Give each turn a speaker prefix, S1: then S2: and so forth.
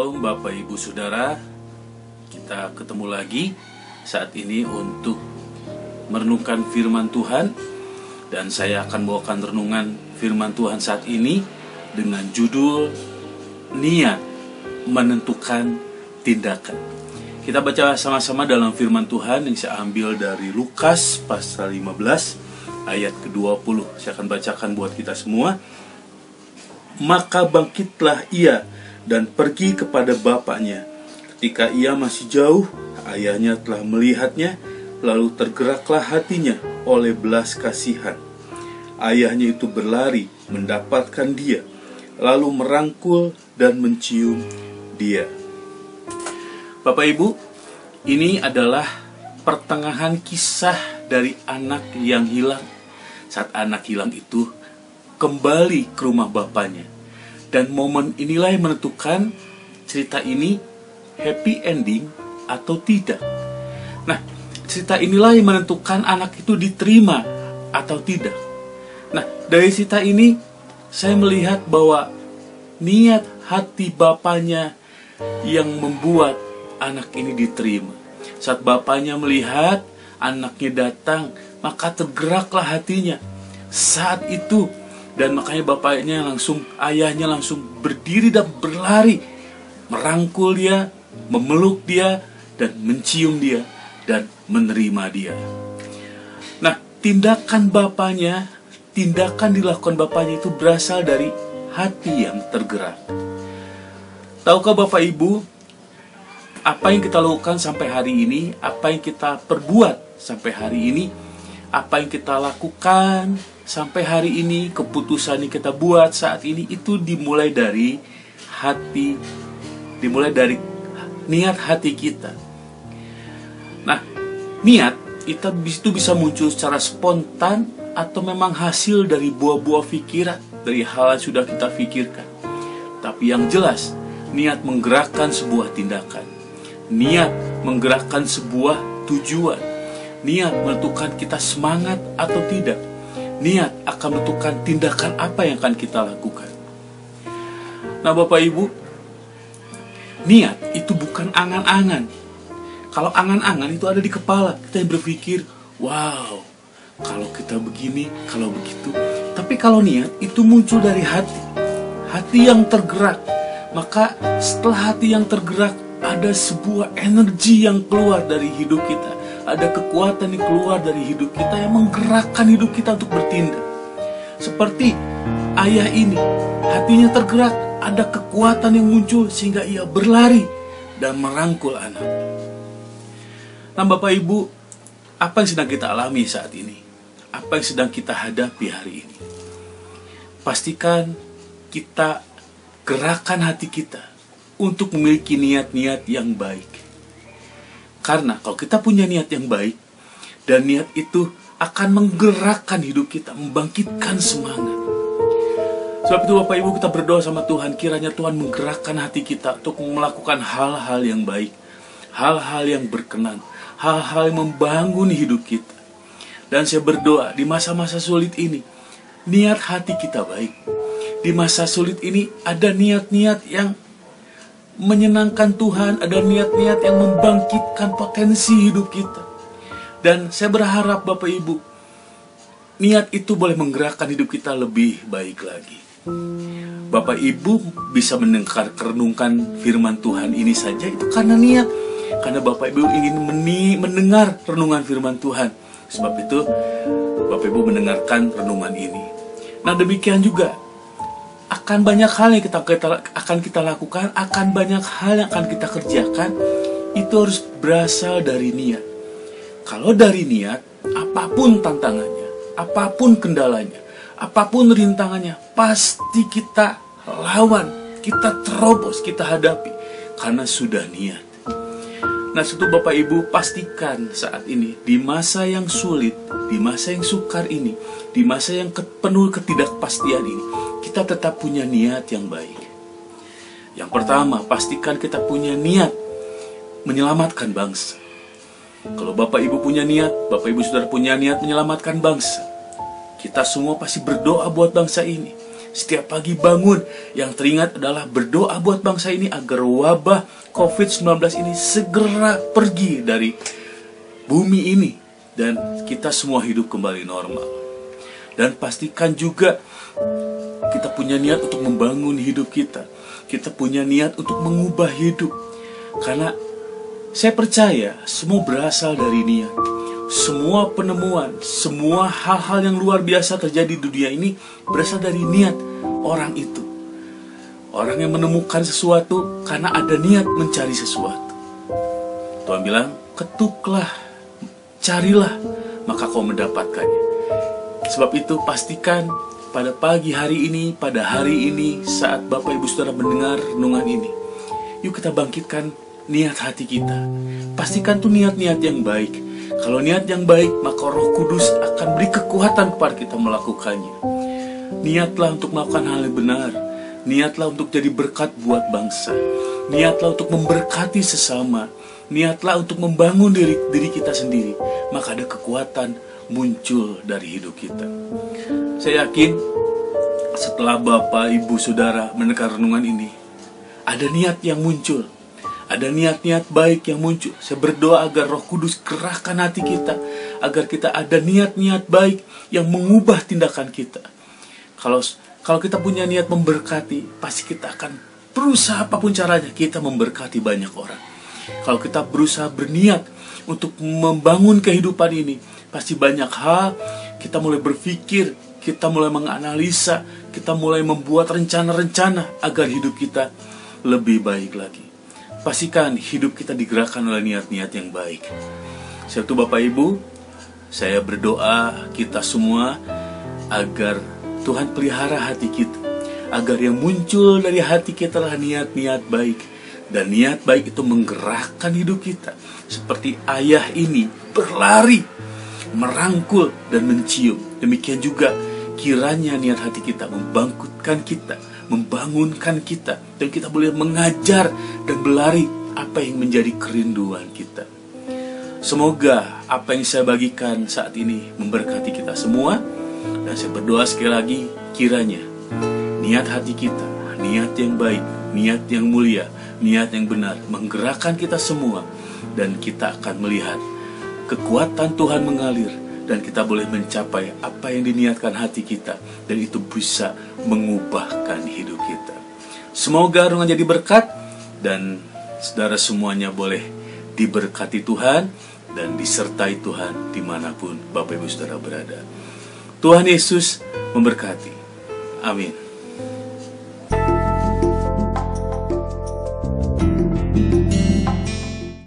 S1: Shalom Bapak Ibu Saudara. Kita ketemu lagi saat ini untuk merenungkan firman Tuhan. Dan saya akan bawakan renungan firman Tuhan saat ini dengan judul Niat Menentukan Tindakan. Kita baca sama-sama dalam firman Tuhan yang saya ambil dari Lukas pasal 15 ayat ke-20. Saya akan bacakan buat kita semua. Maka bangkitlah ia dan pergi kepada bapaknya. Ketika ia masih jauh, ayahnya telah melihatnya, lalu tergeraklah hatinya oleh belas kasihan. Ayahnya itu berlari mendapatkan dia, lalu merangkul dan mencium dia. Bapak Ibu, ini adalah pertengahan kisah dari anak yang hilang. Saat anak hilang itu kembali ke rumah bapaknya. Dan momen inilah yang menentukan cerita ini happy ending atau tidak. Nah, cerita inilah yang menentukan anak itu diterima atau tidak. Nah, dari cerita ini saya melihat bahwa niat hati bapaknya yang membuat anak ini diterima. Saat bapaknya melihat anaknya datang, maka tergeraklah hatinya. Saat itu, dan makanya ayahnya langsung berdiri dan berlari, merangkul dia, memeluk dia, dan mencium dia, dan menerima dia. Nah, tindakan dilakukan bapaknya itu berasal dari hati yang tergerak. Tahukah Bapak Ibu, apa yang kita lakukan sampai hari ini, apa yang kita perbuat sampai hari ini, apa yang kita lakukan sampai hari ini, keputusan yang kita buat saat ini, itu dimulai dari hati, dimulai dari niat hati kita. Nah, niat itu bisa muncul secara spontan atau memang hasil dari buah-buah pikiran, dari hal yang sudah kita pikirkan. Tapi yang jelas, niat menggerakkan sebuah tindakan, niat menggerakkan sebuah tujuan, niat menentukan kita semangat atau tidak. Niat akan menentukan tindakan apa yang akan kita lakukan. Nah Bapak Ibu, niat itu bukan angan-angan. Kalau angan-angan itu ada di kepala, kita yang berpikir, wow, kalau kita begini, kalau begitu. Tapi kalau niat itu muncul dari hati, hati yang tergerak. Maka setelah hati yang tergerak, ada sebuah energi yang keluar dari hidup kita. Ada kekuatan yang keluar dari hidup kita yang menggerakkan hidup kita untuk bertindak. Seperti ayah ini, hatinya tergerak, ada kekuatan yang muncul sehingga ia berlari dan merangkul anak. Nah Bapak Ibu, apa yang sedang kita alami saat ini? Apa yang sedang kita hadapi hari ini? Pastikan kita gerakan hati kita untuk memiliki niat-niat yang baik. Karena kalau kita punya niat yang baik, dan niat itu akan menggerakkan hidup kita, membangkitkan semangat. Sebab itu Bapak Ibu, kita berdoa sama Tuhan, kiranya Tuhan menggerakkan hati kita untuk melakukan hal-hal yang baik, hal-hal yang berkenan, hal-hal yang membangun hidup kita. Dan saya berdoa di masa-masa sulit ini, niat hati kita baik. Di masa sulit ini ada niat-niat yang menyenangkan Tuhan, ada niat-niat yang membangkitkan potensi hidup kita. Dan saya berharap Bapak Ibu, niat itu boleh menggerakkan hidup kita lebih baik lagi. Bapak Ibu bisa renungkan firman Tuhan ini saja, itu karena niat. Karena Bapak Ibu ingin mendengar renungan firman Tuhan. Sebab itu Bapak Ibu mendengarkan renungan ini. Nah demikian juga, akan banyak hal yang akan kita lakukan, akan banyak hal yang akan kita kerjakan, itu harus berasal dari niat. Kalau dari niat, apapun tantangannya, apapun kendalanya, apapun rintangannya, pasti kita lawan, kita terobos, kita hadapi, karena sudah niat. Nah, itu Bapak Ibu pastikan saat ini, di masa yang sulit, di masa yang sukar ini, di masa yang penuh ketidakpastian ini, kita tetap punya niat yang baik. Yang pertama, pastikan kita punya niat menyelamatkan bangsa. Kalau Bapak Ibu punya niat, Bapak Ibu Saudara punya niat menyelamatkan bangsa, kita semua pasti berdoa buat bangsa ini. Setiap pagi bangun, yang teringat adalah berdoa buat bangsa ini agar wabah COVID-19 ini segera pergi dari bumi ini dan kita semua hidup kembali normal. Dan pastikan juga kita punya niat untuk membangun hidup kita. Kita punya niat untuk mengubah hidup. Karena saya percaya semua berasal dari niat. Semua penemuan, semua hal-hal yang luar biasa terjadi di dunia ini berasal dari niat orang itu. Orang yang menemukan sesuatu karena ada niat mencari sesuatu. Tuhan bilang, ketuklah, carilah, maka kau mendapatkannya. Sebab itu pastikan pada pagi hari ini, pada hari ini, saat Bapak Ibu Saudara mendengar renungan ini, yuk kita bangkitkan niat hati kita. Pastikan tuh niat-niat yang baik. Kalau niat yang baik, maka Roh Kudus akan beri kekuatan kepada kita melakukannya. Niatlah untuk melakukan hal yang benar. Niatlah untuk jadi berkat buat bangsa. Niatlah untuk memberkati sesama. Niatlah untuk membangun diri kita sendiri. Maka ada kekuatan muncul dari hidup kita. Saya yakin setelah Bapak, Ibu, Saudara mendengar renungan ini, ada niat yang muncul. Ada niat-niat baik yang muncul. Saya berdoa agar Roh Kudus kerahkan hati kita, agar kita ada niat-niat baik yang mengubah tindakan kita. Kalau kita punya niat memberkati, pasti kita akan berusaha apapun caranya, kita memberkati banyak orang. Kalau kita berusaha berniat untuk membangun kehidupan ini, pasti banyak hal kita mulai berpikir, kita mulai menganalisa, kita mulai membuat rencana-rencana agar hidup kita lebih baik lagi. Pastikan hidup kita digerakkan oleh niat-niat yang baik. Satu Bapak Ibu, saya berdoa kita semua agar Tuhan pelihara hati kita, agar yang muncul dari hati kita adalah niat-niat baik. Dan niat baik itu menggerakkan hidup kita. Seperti ayah ini berlari, merangkul dan mencium. Demikian juga kiranya niat hati kita membangkitkan kita, membangunkan kita, dan kita boleh mengajar dan berlari apa yang menjadi kerinduan kita. Semoga apa yang saya bagikan saat ini memberkati kita semua. Dan saya berdoa sekali lagi, kiranya niat hati kita, niat yang baik, niat yang mulia, niat yang benar menggerakkan kita semua. Dan kita akan melihat kekuatan Tuhan mengalir, dan kita boleh mencapai apa yang diniatkan hati kita, dan itu bisa mengubahkan hidup kita. Semoga renungan jadi berkat, dan saudara semuanya boleh diberkati Tuhan dan disertai Tuhan dimanapun Bapak Ibu Saudara berada. Tuhan Yesus memberkati. Amin.